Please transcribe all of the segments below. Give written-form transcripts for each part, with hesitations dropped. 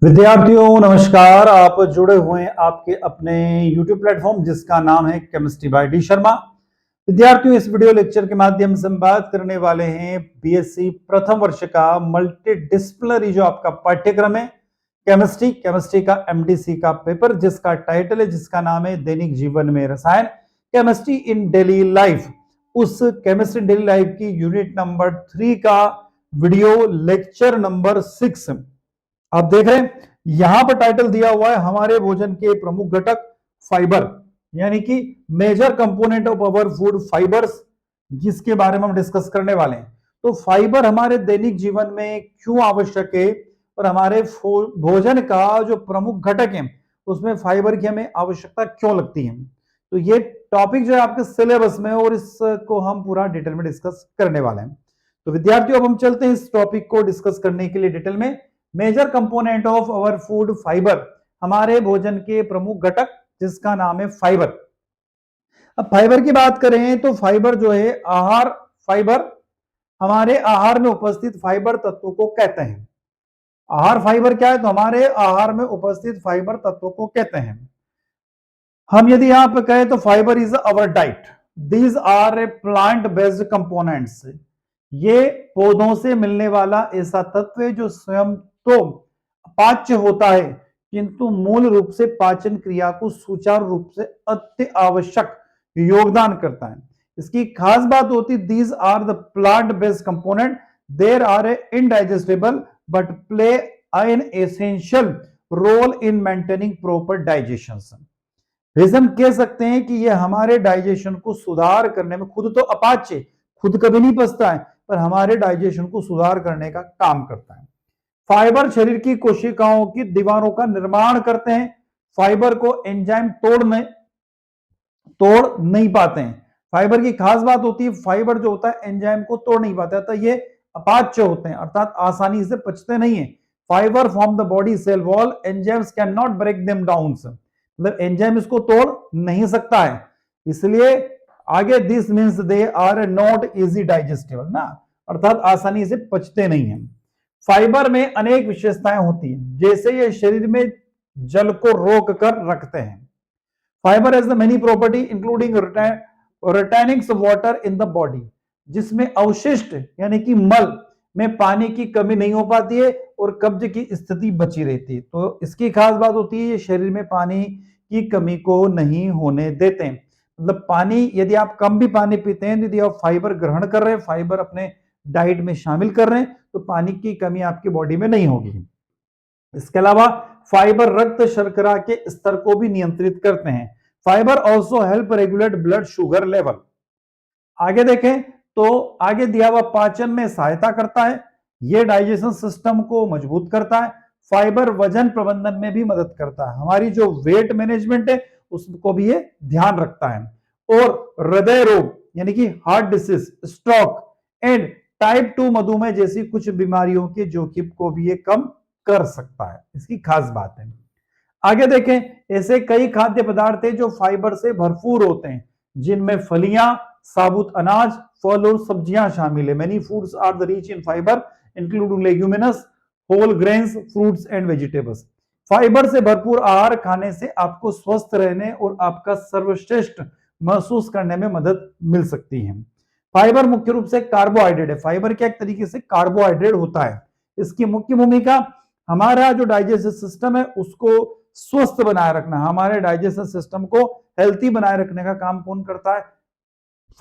विद्यार्थियों नमस्कार। आप जुड़े हुए हैं आपके अपने YouTube प्लेटफॉर्म जिसका नाम है केमिस्ट्री बाय डी शर्मा। विद्यार्थियों, इस वीडियो लेक्चर के माध्यम से हम बात करने वाले हैं बीएससी प्रथम वर्ष का मल्टी डिसिप्लिनरी जो आपका पाठ्यक्रम है केमिस्ट्री का एमडीसी का पेपर जिसका टाइटल है, जिसका नाम है दैनिक जीवन में रसायन, केमिस्ट्री इन डेली लाइफ। उस केमिस्ट्री डेली लाइफ की यूनिट नंबर 3 का वीडियो लेक्चर नंबर 6 आप देख रहे हैं। यहां पर टाइटल दिया हुआ है हमारे भोजन के प्रमुख घटक फाइबर, यानी कि major component of our food fibres, जिसके बारे में हम डिस्कस करने वाले हैं। तो फाइबर हमारे दैनिक जीवन में क्यों आवश्यक है और हमारे भोजन का जो प्रमुख घटक है उसमें फाइबर की हमें आवश्यकता क्यों लगती है। तो ये टॉपिक जो है आपके सिलेबस में और इसको हम पूरा डिटेल में डिस्कस करने वाले हैं। तो विद्यार्थियों, अब हम चलते हैं इस टॉपिक को डिस्कस करने के लिए डिटेल में। Major component of our food fibre, हमारे भोजन के प्रमुख घटक जिसका नाम है फाइबर। अब फाइबर की बात करें तो फाइबर जो है आहार फाइबर, हमारे आहार में उपस्थित फाइबर तत्वों को कहते हैं। आहार फाइबर क्या है? तो हमारे आहार में उपस्थित फाइबर तत्वों को कहते हैं। हम यदि यहां पर कहें तो fibre is our diet, these are a plant based components. ये पौधों से मिलने वाला ऐसा तत्व है जो स्वयं तो पाच्य होता है किंतु मूल रूप से पाचन क्रिया को सुचारू रूप से अति आवश्यक योगदान करता है। इसकी खास बात होती, these are the plant based component, there are a indigestible but play an essential role in maintaining proper digestion. वैसे हम कह सकते हैं कि ये हमारे डाइजेशन को सुधार करने में, खुद तो अपाच्य, खुद कभी नहीं पचता है, पर हमारे डाइजेशन को सुधार करने का काम करता है। फाइबर शरीर की कोशिकाओं की दीवारों का निर्माण करते हैं। फाइबर को एंजाइम तोड़ नहीं पाते हैं। फाइबर की खास बात होती है, फाइबर जो होता है एंजाइम को तोड़ नहीं पाता, तो ये अपाच्य होते हैं, अर्थात आसानी से पचते नहीं है। Fibre form the body cell wall, enzymes can not break them down, मतलब एंजाइम इसको तोड़ नहीं सकता है, इसलिए आगे this means they are not easy digestible ना, अर्थात आसानी से पचते नहीं है। फाइबर में अनेक विशेषताएं होती हैं, जैसे ये शरीर में जल को रोक कर रखते हैं। Fibre has the many property including retaining water in the body, जिसमें अवशिष्ट यानी कि मल में पानी की कमी नहीं हो पाती है और कब्ज की स्थिति बची रहती है। तो इसकी खास बात होती है, ये शरीर में पानी की कमी को नहीं होने देते हैं। मतलब पानी, यदि आप कम भी पानी पीते हैं, यदि आप फाइबर ग्रहण कर रहे हैं, फाइबर अपने डाइट में शामिल कर रहे हैं, तो पानी की कमी आपकी बॉडी में नहीं होगी। इसके अलावा फाइबर रक्त शर्करा के स्तर को भी नियंत्रित करते हैं। Fibre also help regulate blood sugar level. आगे देखें तो आगे दिया हुआ पाचन में सहायता करता है, यह डाइजेशन सिस्टम को मजबूत करता है। फाइबर वजन प्रबंधन में भी मदद करता है, हमारी जो वेट मैनेजमेंट है उसको भी ये ध्यान रखता है। और हृदय रोग यानी कि heart disease, stroke and type 2 मधुमेह जैसी कुछ बीमारियों के जोखिम को भी ये कम कर सकता है, इसकी खास बात है। आगे देखें, ऐसे कई खाद्य पदार्थ हैं जो फाइबर से भरपूर होते हैं, जिनमें फलियां, साबुत अनाज, फल और सब्जियां शामिल है। Many foods are the rich in fibre including leguminous, whole grains, fruits and vegetables. फाइबर से भरपूर आहार खाने से आपको स्वस्थ रहने और आपका सर्वश्रेष्ठ महसूस करने में मदद मिल सकती है। फाइबर मुख्य रूप से कार्बोहाइड्रेट है। फाइबर क्या एक तरीके से कार्बोहाइड्रेट होता है। इसकी मुख्य भूमिका हमारा जो डाइजेस्टिव सिस्टम है उसको स्वस्थ बनाए रखना, हमारे डाइजेस्टिव सिस्टम को हेल्थी बनाए रखने का काम कौन करता है?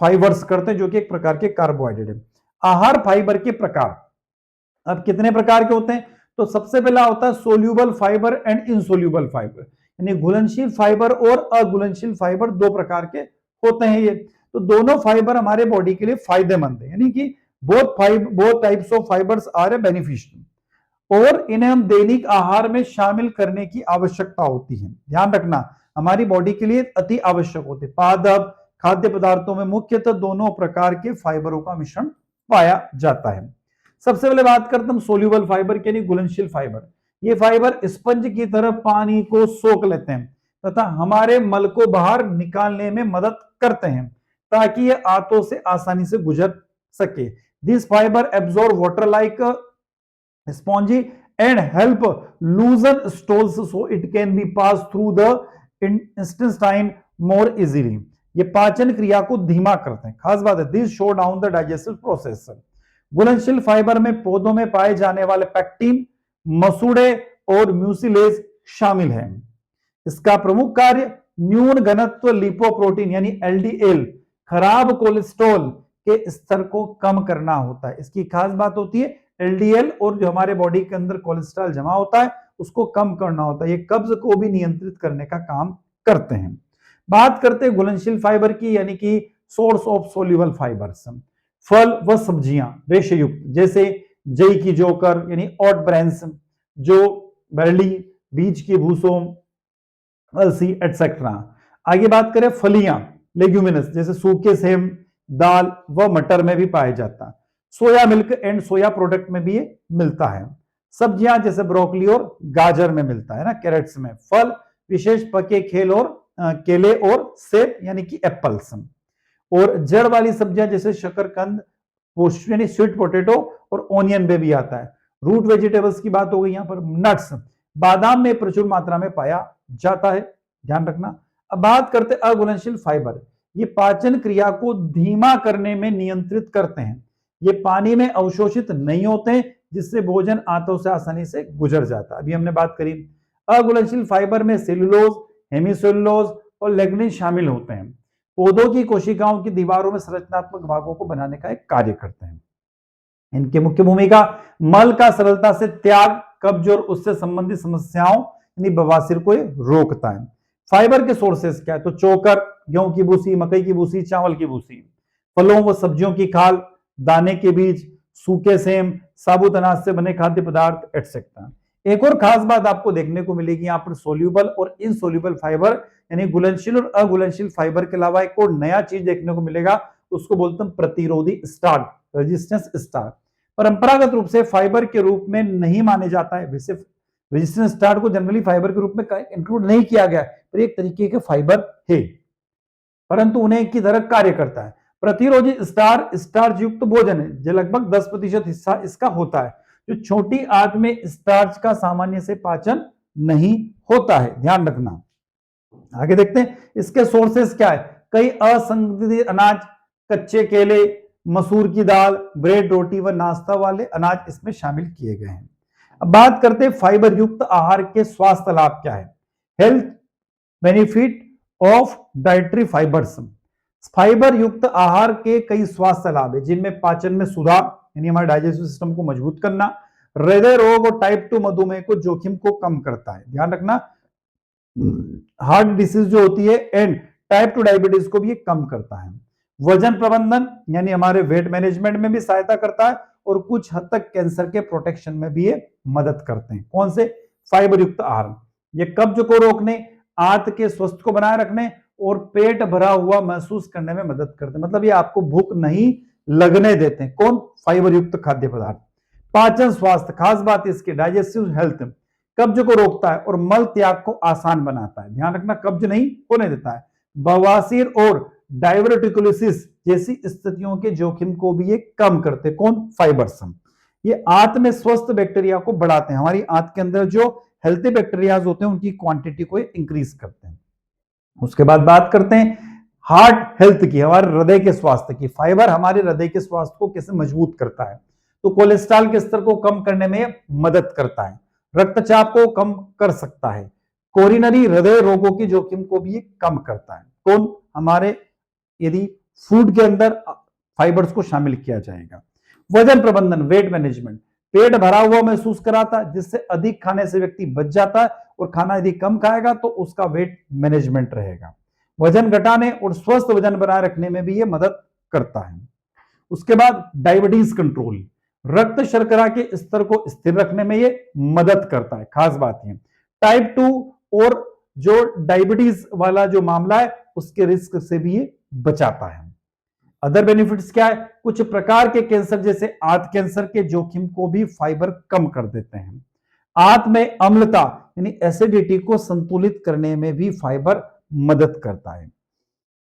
फाइबर्स करते हैं, जो कि एक प्रकार के कार्बोहाइड्रेट है। आहार फाइबर के प्रकार अब कितने प्रकार के होते हैं? तो सबसे पहला होता है soluble fibre and insoluble fibre, यानी घुलनशील फाइबर और अघुलनशील फाइबर, दो प्रकार के होते हैं ये। तो दोनों फाइबर हमारे बॉडी के लिए फायदेमंद है, यानी कि both types of fibres are beneficial, और इन्हें हम दैनिक आहार में शामिल करने की आवश्यकता होती है। ध्यान रखना, हमारी बॉडी के लिए अति आवश्यक होते हैं। पादप खाद्य पदार्थों में मुख्यतः दोनों प्रकार के फाइबरों का मिश्रण पाया जाता है। सबसे पहले बात करते हैं सोल्यूबल फाइबर के, लिए घुलनशील फाइबर। ये फाइबर स्पंज की तरह पानी को सोख लेते हैं तथा हमारे मल को बाहर निकालने में मदद करते हैं ताकि ये आंतों से आसानी से गुजर सके। This fibre absorb water like spongy and help loosen stools so it can be passed through the intestine more easily. ये पाचन क्रिया को धीमा करते हैं, खास बात है। This show down the digestive process. घुलनशील फाइबर में पौधों में पाए जाने वाले पेक्टिन, मसूड़े और म्यूसिलेज शामिल हैं। इसका प्रमुख कार्य न्यून घनत्व लिपोप्रोटीन यानी एलडीएल, खराब कोलेस्ट्रॉल के स्तर को कम करना होता है। इसकी खास बात होती है एलडीएल और जो हमारे बॉडी के अंदर कोलेस्ट्रॉल जमा होता है उसको कम करना होता है। ये कब्ज को भी नियंत्रित करने का काम करते हैं। बात करते हैं घुलनशील फाइबर की, यानी कि सोर्स ऑफ सोल्यूबल फाइबर्स। फल व सब्जियां रेशेयुक्त, जैसे जई की जोकर यानी ऑट ब्रेंस, जो बरली, बीज की भूसों, अलसी एटसेट्रा। आगे बात करें फलियां, लेग्यूमिनस, जैसे सूखे सेम, दाल व मटर में भी पाया जाता है। Soya milk and soya product में भी ये मिलता है। सब्जियां जैसे ब्रोकली और गाजर में मिलता है ना, कैरेट्स में। फल विशेष पके केले और सेब यानी कि एप्पल्स। और जड़ वाली सब्जियां जैसे शकरकंद यानी स्वीट पोटैटो और ओनियन में भी आता है। रूट वेजिटेबल्स की बात हो गई यहाँ पर। नट्स, बादाम में प्रचुर मात्रा में पाया जाता है, ध्यान रखना। अब बात करते अघुलनशील फाइबर। ये पाचन क्रिया को धीमा करने में नियंत्रित करते हैं। ये पानी में अवशोषित नहीं होते, जिससे भोजन आंतों से आसानी से गुजर जाता है। अभी हमने बात करी। अघुलनशील फाइबर में सेलुलोज, हेमिसेलुलोज और लिग्निन शामिल होते हैं। पौधों की कोशिकाओं की दीवारों में संरचनात्मक भागों को बनाने का एक कार्य करते हैं। इनकी मुख्य भूमिका मल का सरलता से त्याग, कब्ज और उससे संबंधित समस्याओं यानी बवासीर को रोकता है। फाइबर के सोर्सेस क्या है? तो चोकर, गेहूं की भूसी, मकई की भूसी, चावल की भूसी। फलों व सब्जियों की खाल, दाने के बीज, सूखे सेम, साबुत अनाज से बने खाद्य पदार्थ एटसेट्रा। एक और खास बात आपको देखने को मिलेगी यहाँ पर, सोल्यूबल और इनसोल्यूबल फाइबर, यानी घुलनशील और अघुलनशील फाइबर के अलावा एक और नया चीज देखने को मिलेगा, उसको बोलते हैं प्रतिरोधी स्टार्च, रेजिस्टेंस स्टार्च। परंपरागत रूप से फाइबर के रूप में नहीं माने जाता है। वैसे रेजिस्टेंस स्टार्च को जनरली फाइबर के रूप में इंक्लूड नहीं किया गया, पर एक तरीके के फाइबर है, परंतु उन्हें की तरह कार्य करता है। प्रतिरोधी स्टार्च युक्त भोजन है, जो लगभग 10% हिस्सा इसका होता है, जो छोटी आंत में स्टार्च का सामान्य से पाचन नहीं होता है, ध्यान रखना। आगे देखते हैं इसके सोर्सेस क्या है। कई असंगठित अनाज, कच्चे केले, मसूर की दाल, ब्रेड, रोटी व नाश्ता वाले अनाज इसमें शामिल किए गए हैं। अब बात करते हैं फाइबर युक्त आहार के स्वास्थ्य लाभ क्या है। Health benefit of dietary fibres. Fibre युक्त आहार के कई स्वास्थ्य लाभ है, जिनमें पाचन में सुधार यानी हमारे डाइजेस्टिव सिस्टम को मजबूत करना, हृदय रोग और टाइप 2 मधुमेह को जोखिम को कम करता है, ध्यान रखना। हार्ट डिसीज जो होती है एंड टाइप 2 डायबिटीज को भी ये कम करता है। वजन प्रबंधन यानी हमारे वेट मैनेजमेंट में भी सहायता करता है, और कुछ हद तक कैंसर के प्रोटेक्शन में भी ये मदद करते हैं। कौन से? फाइबर युक्त आहार। ये कब्ज को रोकने, आंत के स्वास्थ्य को बनाए रखने और पेट भरा हुआ महसूस करने में मदद करते हैं। मतलब ये आपको भूख नहीं लगने देते हैं। कौन? फाइबर युक्त खाद्य पदार्थ। पाचन स्वास्थ्य, खास बात इसके डाइजेस्टिव हेल्थ, कब्ज को रोकता है और मल त्याग को आसान बनाता है, ध्यान रखना, कब्ज नहीं होने देता है। बवासीर और डायबिटिकुलिसिस जैसी स्थितियों के जोखिम को भी ये कम करते। कौन? फाइबर्स। ये आंत में स्वस्थ बैक्टीरिया को बढ़ाते हैं। हमारी आंत के अंदर जो हेल्थी बैक्टीरियाज होते हैं उनकी क्वांटिटी को इंक्रीज करते हैं। उसके बाद बात करते हैं हार्ट हेल्थ की, हमारे हृदय के स्वास्थ्य की। फाइबर हमारे हृदय के स्वास्थ्य को कैसे मजबूत करता है? तो कोलेस्ट्रॉल के स्तर को कम करने में मदद करता है, रक्तचाप को कम कर सकता है, कोरोनरी हृदय रोगों की जोखिम को भी कम करता है। कौन? हमारे यदि फूड के अंदर फाइबर्स को शामिल किया जाएगा। वजन प्रबंधन, वेट मैनेजमेंट, पेट भरा हुआ महसूस कराता है, जिससे अधिक खाने से व्यक्ति बच जाता है, और खाना यदि कम खाएगा तो उसका वेट मैनेजमेंट रहेगा। वजन घटाने और स्वस्थ वजन बनाए रखने में भी यह मदद करता है। उसके बाद डायबिटीज कंट्रोल, रक्त शर्करा के स्तर को स्थिर रखने में यह मदद करता है, खास बात है। टाइप 2 और जो डायबिटीज वाला जो मामला है उसके रिस्क से भी ये बचाता है। अदर बेनिफिट्स क्या है? कुछ प्रकार के कैंसर जैसे आंत कैंसर के जोखिम को भी फाइबर कम कर देते हैं। आंत में अम्लता यानी एसिडिटी को संतुलित करने में भी फाइबर मदद करता है।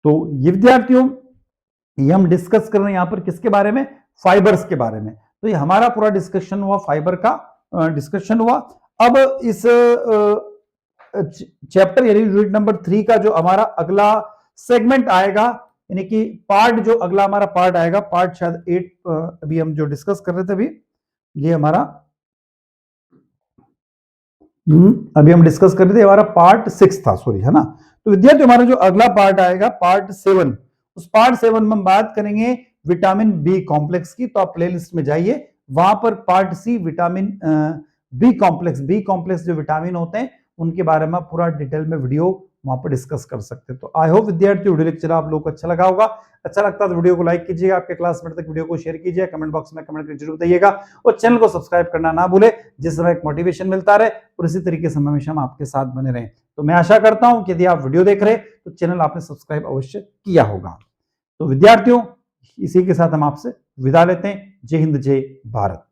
तो ये विद्यार्थियों, ये हम डिस्कस कर रहे हैं यहां पर किसके बारे में? फाइबर्स के बारे में। तो ये हमारा पूरा डिस्कशन हुआ फाइबर का, डिस्कशन हुआ। अब इस चैप्टर यानी यूनिट नंबर 3 का जो हमारा अगला सेगमेंट आएगा, यानी कि पार्ट, जो अगला हमारा पार्ट आएगा, पार्ट शायद 8 अभी हम जो डिस्कस कर रहे थे अभी, ये हमारा अभी हम डिस्कस कर रहे थे, हमारा पार्ट 6 था, सॉरी, है ना। तो विद्यार्थी हमारा जो अगला पार्ट आएगा पार्ट 7, उस पार्ट 7 में हम बात करेंगे विटामिन बी कॉम्प्लेक्स की। तो आप प्लेलिस्ट में जाइए, वहां पर part C vitamin B complex जो विटामिन होते हैं उनके बारे में पूरा डिटेल में वीडियो वहां पर डिस्कस कर सकते हैं। तो आई होप विद्यार्थी वीडियो लेक्चर आप लोगों को अच्छा लगा होगा। अच्छा लगता है तो वीडियो को लाइक कीजिएगा, आपके क्लासमेट तक वीडियो को शेयर कीजिए, कमेंट बॉक्स में कमेंट करके जरूर बताइएगा, और चैनल को सब्सक्राइब करना ना भूले, जिस समय एक मोटिवेशन मिलता रहे और इसी तरीके से हमेशा हम आपके साथ बने रहें। तो मैं आशा करता हूं कि यदि आप वीडियो देख रहे तो चैनल आपने सब्सक्राइब अवश्य किया होगा। तो विद्यार्थियों, इसी के साथ हम आपसे विदा लेते हैं। जय हिंद, जय भारत।